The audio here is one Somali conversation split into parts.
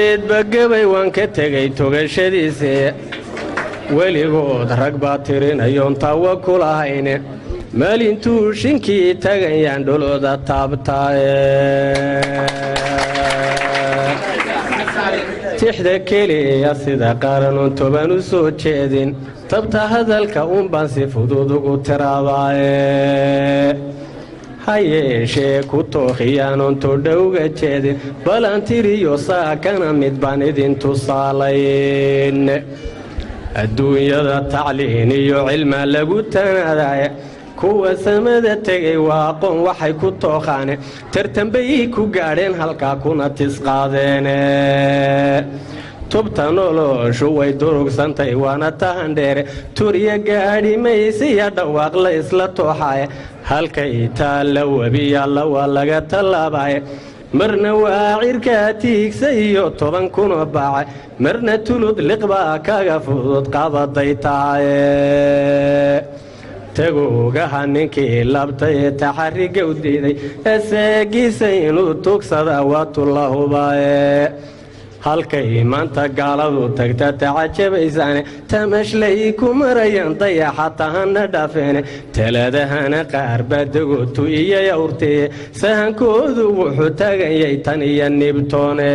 bagabay waan ka tegay togashadiisa weligood rag baa tirinayoon tawakkul ahayne maalintuu shinkii tagayaan dholooda taabtaaye tixda keliya sida qaranun toban u soo jeedin tabta hadalka unbaan si fudud ugu tiraadaaye hayeeshee ku tookhiyaanon todhowga jeedin balantiriyo saakana mid baan idin tusaalayn adduunyada tacliin iyo cilma lagu tanaadaye kuwa samada tegay waa aqoon waxay ku tookhaane tartanbay ku gaadheen halkaa kuna tisqaadeene tubta noloshu way durugsantay waana tahandheere turiya gaadhi maysiya dhawaaq la isla tooxaye halkay taalla webiyaalla waa laga tallaabaye marna waa cirkaa tiigsa iyo 10 kunoo baacay marna tulud liqbaa kaga fudud qabaday tahaye tagoogaha ninkii labtay taxariga u diiday eseegiisa inuu tugsada waa tullahubaaye halkay maanta gaaladu tagta tacajabaysaane tamashlay ku marayaan dayaxa tahana dhaafeene taladahana qaar baadagootu iyo yawrtee sahankoodu wuxuu tagayay tan iyo nibtoone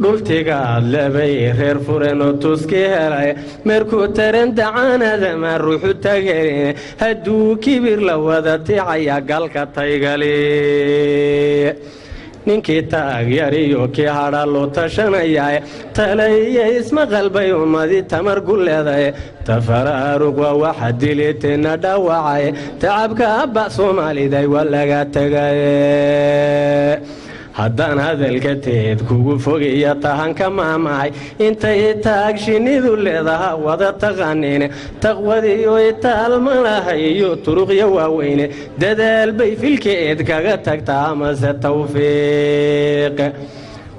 dhultigaad lebay reer fureenoo tuskii helay meerkuu taran dacaanadama ruuxu tageline hadduu kibir la wada ticaya galka taygali ninkii taagyariyo kii hadha loo tashanayaaye talaiyo ismaqalbay ummadii tamar gu leedaye tafaraaruq waa waxa diliteenna dhaawacaye tacabka abba soomaaliday waa laga tegaye haddaan hadalka teed kugu fogaya tahanka maamahay intay taag shinnidu leedaha wada taqaaniine taqwadiyo itaalma lahay iyo turuqya waaweyne dadaal bay filkeed kaga tagtaa amase tawfiiq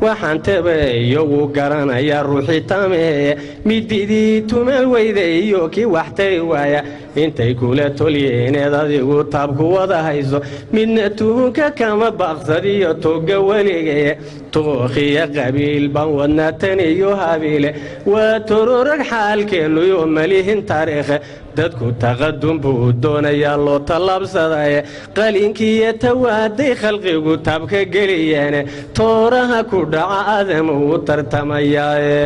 waxaan tabayogu garanaya ruuxii tameeye mididii tumal weyda iyo kii wax tari waaya intay kula tolyeeneed adigu taabku wada hayso midna tuhunka kama baaqsadiyo toga weligee tookhiya qabiil baan wadnaa tan iyo habiile waa tororag xaalkeennuyo malihin taariikhe dadku taqadum buu doonayaa loo tallaabsadaye qalinkiiyo tawaaday khalqigu taabka geliyeene tooraha ku dhaca aadam uu tartamayaaye